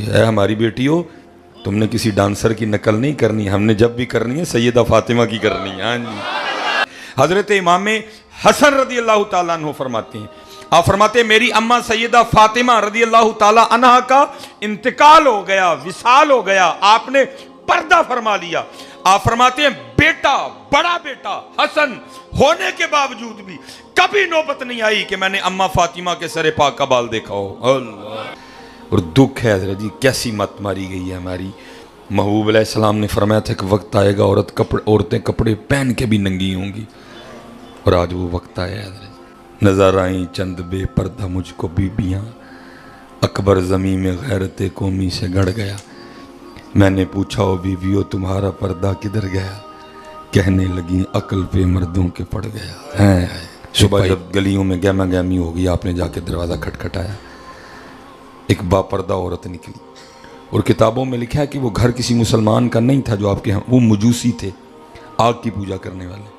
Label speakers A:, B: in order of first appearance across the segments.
A: اے ہماری بیٹیوں تم نے کسی ڈانسر کی نقل نہیں کرنی، ہم نے جب بھی کرنی ہے سیدہ فاطمہ کی کرنی ہے۔ ہاں جی، حضرت امام حسن رضی اللہ تعالیٰ عنہ فرماتے ہیں، آپ فرماتے ہیں میری اماں سیدہ فاطمہ رضی اللہ تعالیٰ عنہ کا انتقال ہو گیا، وصال ہو گیا، آپ نے پردہ فرما لیا۔ آپ فرماتے ہیں بیٹا، بڑا بیٹا حسن ہونے کے باوجود بھی کبھی نوبت نہیں آئی کہ میں نے اماں فاطمہ کے سر پاک کا بال دیکھا ہو۔ اللہ، اور دکھ ہے حضرت جی کیسی مت ماری گئی ہے ہماری۔ محبوب علیہ السلام نے فرمایا تھا کہ وقت آئے گا عورتیں کپڑے پہن کے بھی ننگی ہوں گی، اور آج وہ وقت آیا ہے حضرت۔ نظر آئیں چند بے پردہ مجھ کو بیبیاں، اکبر زمین میں غیرت قومی سے گڑ گیا۔ میں نے پوچھا او بیویو تمہارا پردہ کدھر گیا، کہنے لگی عقل پہ مردوں کے پڑ گیا۔ صبح جب گلیوں میں گہما گہمی ہو گئی، آپ نے جا کے دروازہ کھٹکھٹایا، ایک با پردہ عورت نکلی، اور کتابوں میں لکھا ہے کہ وہ گھر کسی مسلمان کا نہیں تھا جو آپ کے ہاں، وہ مجوسی تھے، آگ کی پوجا کرنے والے۔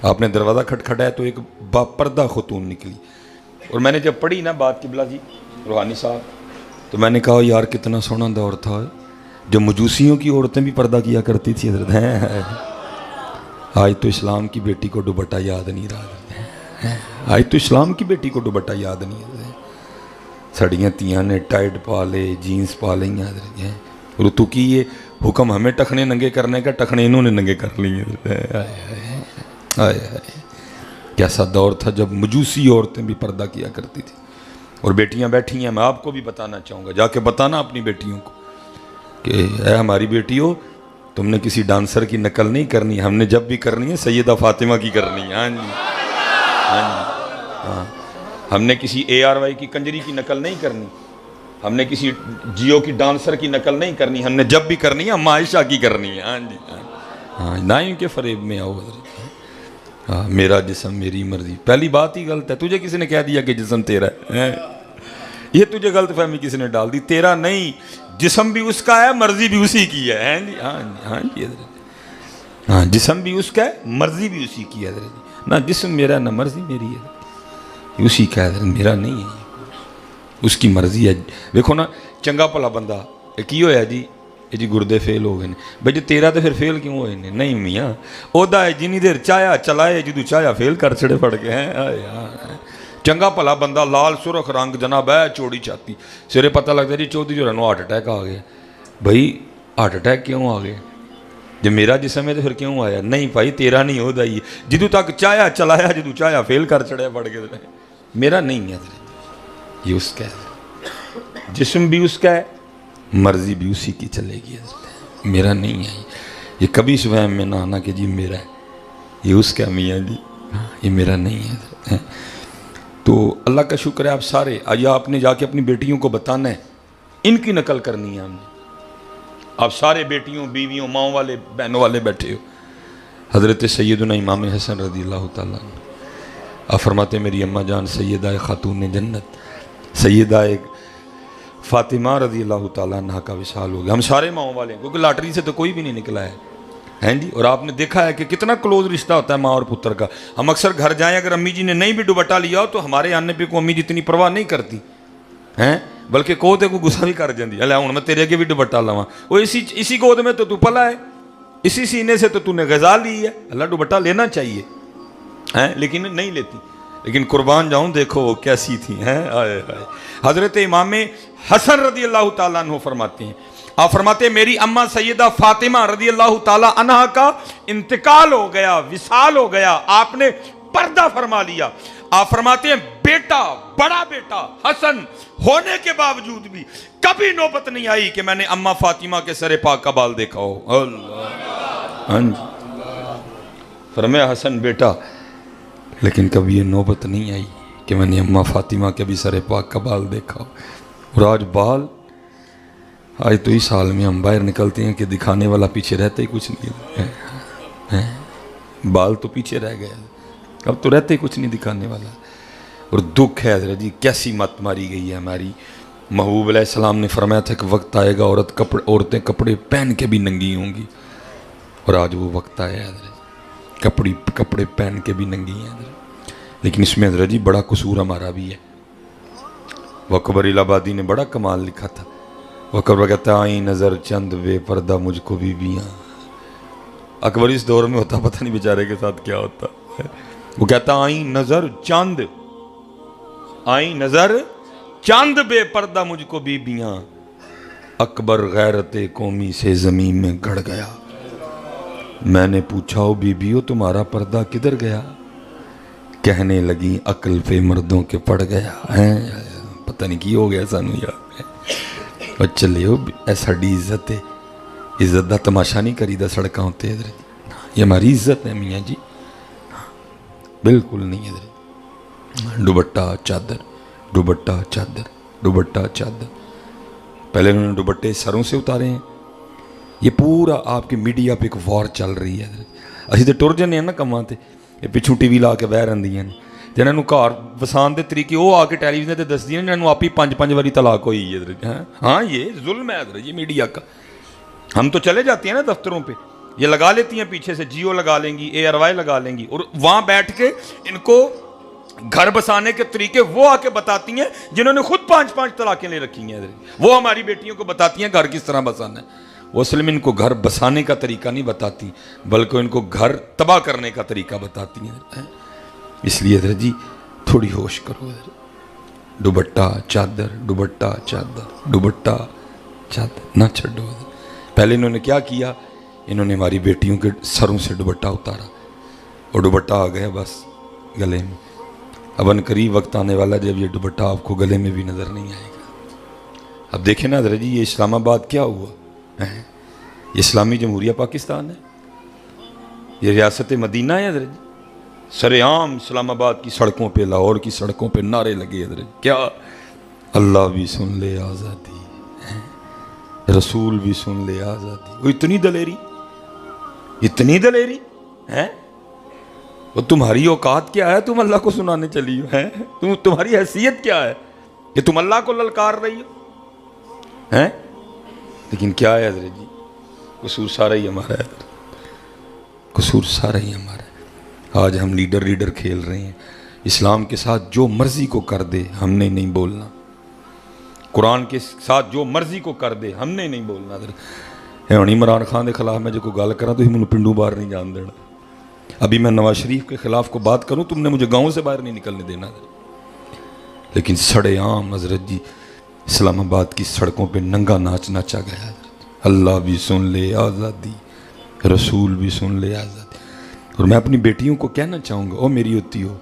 A: آپ نے دروازہ کھٹکھٹایا تو ایک با پردہ خاتون نکلی، اور میں نے جب پڑھی نا بات قبلہ جی روحانی صاحب، تو میں نے کہا یار کتنا سونا دور تھا جب مجوسیوں کی عورتیں بھی پردہ کیا کرتی تھی حضرت۔ ہیں آج تو اسلام کی بیٹی کو دوپٹہ یاد نہیں رہا، آج تو اسلام کی بیٹی کو دوپٹہ یاد نہیں ہے۔ سڑیاں تیاں نے ٹائٹ پا لے، جینس پا لیں گے حضرت، اور تو کی یہ حکم ہمیں ٹخنے ننگے کرنے کا، ٹخنے انہوں نے ننگے کر لیے۔ کیسا دور تھا جب مجوسی عورتیں بھی پردہ کیا کرتی تھی، اور بیٹیاں بیٹھی ہیں، میں آپ کو بھی بتانا چاہوں گا، جا کے بتانا اپنی بیٹیوں کو کہ اے ہماری بیٹیوں تم نے کسی ڈانسر کی نقل نہیں کرنی، ہم نے جب بھی کرنی ہے سیدہ فاطمہ کی کرنی ہے۔ ہاں جی، ہاں جی، ہاں، ہم نے کسی ARY کی کنجری کی نقل نہیں کرنی، ہم نے کسی جیو کی ڈانسر کی نقل نہیں کرنی، ہم نے جب بھی کرنی ہے ہم عائشہ کی کرنی ہے۔ ہاں جی، ہاں، نہ ان کے فریب میں آؤ حضرت۔ ہاں، میرا جسم میری مرضی، پہلی بات ہی غلط ہے۔ تجھے کسی نے کہہ دیا کہ جسم تیرا ہے، یہ تجھے غلط فہمی کسی نے ڈال دی، تیرا نہیں، جسم بھی اس کا ہے، مرضی بھی اسی کی ہے۔ ہاں جی، ہاں جی حضرت، ہاں جسم بھی اس کا ہے، مرضی بھی اسی کی ہے حضرت۔ نہ جسم میرا نہ مرضی میری ہے، اسی کا ہے حضرت، میرا نہیں ہے، اس کی مرضی ہے۔ دیکھو نا چنگا بھلا بندہ کی ہویا جی، یہ جی گردے فیل ہو گئے بھائی جو تیرا تو پھر فیل کیوں ہوئے نے؟ نہیں میاں اودا ہے جنی دیر چایا چلائے جدو چایا فیل کر چھڑے پڑ گئے ہیں۔ چنگا بھلا بندہ لال سرخ رنگ جناب ہے چوڑی چھاتی، سرے پتہ لگتا ہے جی چودھری جو رنو ہارٹ اٹیک آ گیا۔ بھائی ہارٹ اٹیک کیوں آ گیا؟ جب میرا جسم ہے تو پھر کیوں آیا؟ نہیں بھائی تیرا نہیں ہوتا ہی، جدو تک چایا چلایا جدو چایا فیل کر چھڑے پڑ گئے، میرا نہیں ہے، یہ اس کا ہے، جسم بھی اس کا ہے، مرضی بھی اسی کی چلے گی، میرا نہیں ہے۔ یہ کبھی اس وہم میں نہ آنا کہ جی میرا ہے، یہ اس کا میاں جی، یہ میرا نہیں ہے۔ تو اللہ کا شکر ہے آپ سارے آئیے، آپ نے جا کے اپنی بیٹیوں کو بتانا ہے، ان کی نقل کرنی ہے ہم نے۔ آپ سارے بیٹیوں بیویوں ماؤں والے بہنوں والے بیٹھے ہو، حضرت سیدنا امام حسن رضی اللہ تعالیٰ عنہ آپ فرماتے ہیں میری اماں جان سیدہ خاتون جنت سیدہ فاطمہ رضی اللہ تعالیٰ عنہ کا وصال ہو گیا۔ ہم سارے ماؤں والے ہیں، کیونکہ لاٹری سے تو کوئی بھی نہیں نکلا ہے، ہیں جی، اور آپ نے دیکھا ہے کہ کتنا کلوز رشتہ ہوتا ہے ماں اور پتر کا۔ ہم اکثر گھر جائیں، اگر امی جی نے نہیں بھی دوپٹہ لیا ہو تو ہمارے آنے پہ کو امی جی اتنی پرواہ نہیں کرتی ہیں، بلکہ کوتے کو غصہ بھی کر جاندی، اللہ ہوں میں تیرے کے بھی دوپٹہ لواں، وہ اسی گود میں تو پلا ہے، اسی سینے سے تو نے غذا لی ہے، اللہ دوپٹہ لینا چاہیے ہیں، لیکن نہیں لیتی۔ لیکن قربان جاؤں دیکھو وہ کیسی تھی ہیں۔ حضرت امام حسن رضی اللہ تعالیٰ عنہ فرماتے ہیں، آپ فرماتے ہیں میری اماں سیدہ فاطمہ رضی اللہ تعالیٰ عنہ کا انتقال ہو گیا، وصال ہو گیا، آپ نے پردہ فرما لیا۔ آپ فرماتے ہیں بیٹا، بڑا بیٹا حسن ہونے کے باوجود بھی کبھی نوبت نہیں آئی کہ میں نے اماں فاطمہ کے سر پاک کا بال دیکھا ہو۔ اللہ، ہاں جی، فرمایا حسن بیٹا، لیکن کبھی یہ نوبت نہیں آئی کہ میں نے اماں فاطمہ کے بھی سر پاک کا بال دیکھا ہو۔ اور آج بال، آج تو اس حال میں ہم باہر نکلتے ہیں کہ دکھانے والا پیچھے رہتے ہی کچھ نہیں ہے، بال تو پیچھے رہ گئے، اب تو رہتے ہی کچھ نہیں دکھانے والا۔ اور دکھ ہے حضرت جی کیسی مت ماری گئی ہے ہماری۔ محبوب علیہ السلام نے فرمایا تھا کہ وقت آئے گا عورتیں کپڑے پہن کے بھی ننگی ہوں گی، اور آج وہ وقت آیا حضرت کپڑے پہن کے بھی ننگی ہیں حضرت۔ لیکن اس میں حضرت جی بڑا قصور ہمارا بھی ہے۔ اکبر الہ آبادی نے بڑا کمال لکھا تھا، وہ اکبر کہتا ہے آئیں نظر چند بے پردہ مجھ کو بیویاں. اکبر اس دور میں ہوتا پتہ نہیں بیچارے کے ساتھ کیا ہوتا. وہ کہتا آئیں نظر چند، آئیں نظر چند بے پردہ مجھ کو بیویاں. اکبر غیرت قومی سے زمین میں گڑ گیا. میں نے پوچھا او بیویو تمہارا پردہ کدھر گیا؟ کہنے لگی عقل پہ مردوں کے پڑ گیا. پتہ نہیں کی ہو گیا سانو یار. اور چلے ہو ایسا ڈی عزت ہے، عزت دا تماشا نہیں کری دا سڑکاں ہوتے ادھر. یہ ہماری عزت ہے میاں جی، بالکل نہیں ادھر. دوپٹہ چادر، دوپٹہ چادر، دوپٹہ چادر. پہلے انہوں نے دوپٹے سروں سے اتارے ہیں. یہ پورا آپ کے میڈیا پہ ایک وار چل رہی ہے. اسی تو ٹر جانے ہیں نا کماں تے، یہ پچھوں ٹی وی لا کے بہ رہندیاں نے جنہاں نوں گھر وسان دے طریقے وہ آ کے ٹیلی ویژن تے دسدیاں جنہاں نوں آپ ہی 5 واری طلاق ہوئی ہے ادھر. ہاں یہ ظلم ہے ادھر یہ میڈیا کا. ہم تو چلے جاتے ہیں نا دفتروں پہ، یہ لگا لیتی ہیں پیچھے سے جیو لگا لیں گی، اے آر وائی لگا لیں گی، اور وہاں بیٹھ کے ان کو گھر بسانے کے طریقے وہ آ کے بتاتی ہیں جنہوں نے خود 5 طلاقیں لے رکھی ہیں ادھر. وہ ہماری بیٹیوں کو بتاتی ہیں گھر کس طرح بسانا ہے. وہ اصل میں ان کو گھر بسانے کا طریقہ نہیں بتاتی بلکہ ان کو گھر تباہ کرنے کا طریقہ بتاتی ہیں. اس لیے ادھر جی تھوڑی ہوش کرو. ادھر دوپٹہ چادر، دوپٹہ چادر، دوپٹہ چادر نہ چھڈو. پہلے انہوں نے کیا کیا؟ انہوں نے ہماری بیٹیوں کے سروں سے دوپٹہ اتارا اور دوپٹہ آ گیا بس گلے میں. اب ان قریب وقت آنے والا جب یہ دوپٹہ آپ کو گلے میں بھی نظر نہیں آئے گا. اب دیکھیں نا ذرا جی یہ اسلام آباد کیا ہوا؟ یہ اسلامی جمہوریہ پاکستان ہے، یہ ریاست مدینہ ہے. ذرا جی سر عام اسلام آباد کی سڑکوں پہ، لاہور کی سڑکوں پہ نعرے لگے. ذرا کیا اللہ بھی سن لے آزادی، رسول بھی سن لے آزادی. وہ اتنی دلیری، اتنی دلیری ہے. وہ تمہاری اوقات کیا ہے؟ تم اللہ کو سنانے چلی ہو ہیں؟ تمہاری حیثیت کیا ہے کہ تم اللہ کو للکار رہی ہو ہیں؟ لیکن کیا ہے حضرت جی، قصور سارا ہی ہمارا ہے، قصور سارا ہی ہمارا ہے. آج ہم لیڈر کھیل رہے ہیں. اسلام کے ساتھ جو مرضی کو کر دے ہم نے نہیں بولنا. قرآن کے ساتھ جو مرضی کو کر دے ہم نے نہیں بولنا. ہونی عمران خان کے خلاف میں جو کوئی گل کرا تو ہی مجھے پنڈو باہر نہیں جان دینا. ابھی میں نواز شریف کے خلاف کو بات کروں تم نے مجھے گاؤں سے باہر نہیں نکلنے دینا. لیکن سڑے عام حضرت جی اسلام آباد کی سڑکوں پہ ننگا ناچ ناچا گیا. اللہ بھی سن لے آزادی، رسول بھی سن لے آزادی. اور میں اپنی بیٹیوں کو کہنا چاہوں گا، او میری ہوتی ہو،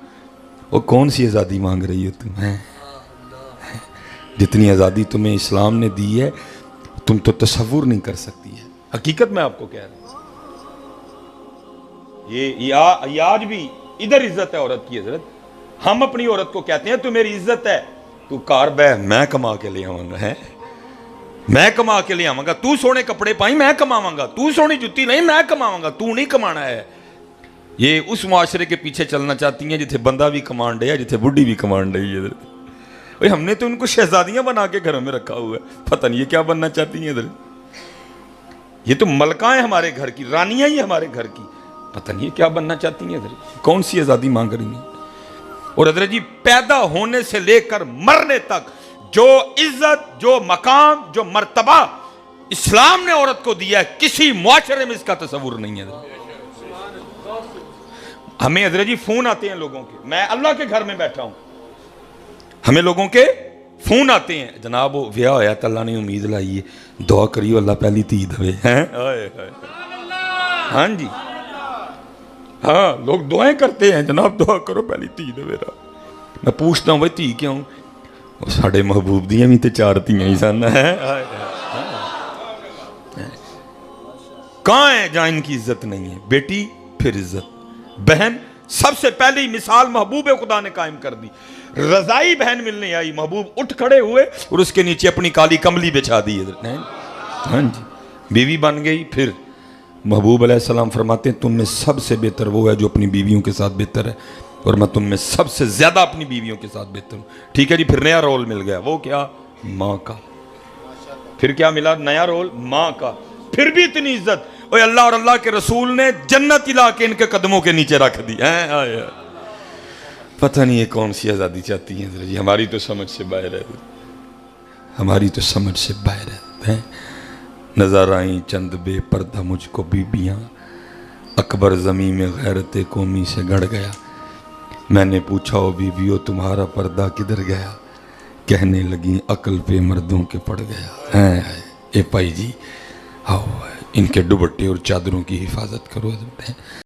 A: وہ کون سی آزادی مانگ رہی ہو تم ہیں؟ جتنی آزادی تمہیں اسلام نے دی ہے تم تو تصور نہیں کر سکتی ہے. حقیقت میں آپ کو کہہ رہا ہوں. یہ آج بھی ادھر عزت ہے عورت کی. حضرت ہم اپنی عورت کو کہتے ہیں تو میری عزت ہے، تو کار بہ میں کما کے لے آؤں گا، ہے میں کما کے لے آؤں گا. تو سونے کپڑے پائیں میں کماؤں گا، تو سونی جتی نہیں میں کماؤں گا، تو نہیں کمانا ہے. یہ اس معاشرے کے پیچھے چلنا چاہتی ہیں جتھے بندہ بھی کمانڈ ہے، جتھے بڈھی بھی کمانڈ ہے. حضرت ہم نے تو ان کو شہزادیاں بنا کے گھروں میں رکھا ہوا ہے. پتہ نہیں یہ کیا بننا چاہتی ہیں. حضرت یہ تو ملکہ ہیں ہمارے گھر کی، رانیاں ہی ہمارے گھر کی. پتہ نہیں یہ کیا بننا چاہتی ہیں. حضرت کون سی آزادی مانگ رہی ہیں؟ اور حضرت جی پیدا ہونے سے لے کر مرنے تک جو عزت، جو مقام، جو مرتبہ اسلام نے عورت کو دیا ہے کسی معاشرے میں اس کا تصور نہیں ہے. ہمیں حضرت جی فون آتے ہیں لوگوں کے، میں اللہ کے گھر میں بیٹھا ہوں، ہمیں لوگوں کے فون آتے ہیں، جناب وہ ویاہ ہویا تو اللہ نے امید لائی ہے، دعا کریو اللہ پہلی تھی دے. ہاں جی ہاں لوگ دعائیں کرتے ہیں، جناب دعا کرو پہلی تھی دے میرا. میں پوچھتا ہوں بھائی تھی کیوں؟ ساڑھے محبوب دیاں بھی تے 4 تھیاں ہی سن. کہاں ہے جہاں ان کی عزت نہیں ہے؟ بیٹی پھر عزت، بہن سب سے پہلی مثال محبوب خدا نے قائم کر دی. رضائی بہن ملنے آئی، محبوب اٹھ کھڑے ہوئے اور اس کے نیچے اپنی کالی کملی بچھا دی. ہاں جی بیوی بن گئی. پھر محبوب علیہ السلام فرماتے ہیں تم میں سب سے بہتر وہ ہے جو اپنی بیویوں کے ساتھ بہتر ہے، اور میں تم میں سب سے زیادہ اپنی بیویوں کے ساتھ بہتر ہوں. ٹھیک ہے جی. پھر نیا رول مل گیا، وہ کیا؟ ماں کا. پھر کیا ملا؟ نیا رول ماں کا. پھر بھی اتنی عزت، اوہ اللہ اور اللہ کے رسول نے جنت لا کے ان کے قدموں کے نیچے رکھ دی. پتہ نہیں یہ کون سی آزادی چاہتی ہیں. ہماری تو سمجھ سے باہر ہے، ہماری تو سمجھ سے باہر ہے. ہیں نظر آئیں چند بے پردہ مجھ کو بیبیاں، اکبر زمین میں غیرت قومی سے گڑ گیا، میں نے پوچھا او بیویو تمہارا پردہ کدھر گیا، کہنے لگیں عقل پہ مردوں کے پڑ گیا۔ اے پائی جی آؤ ان کے دوپٹے اور چادروں کی حفاظت کرو۔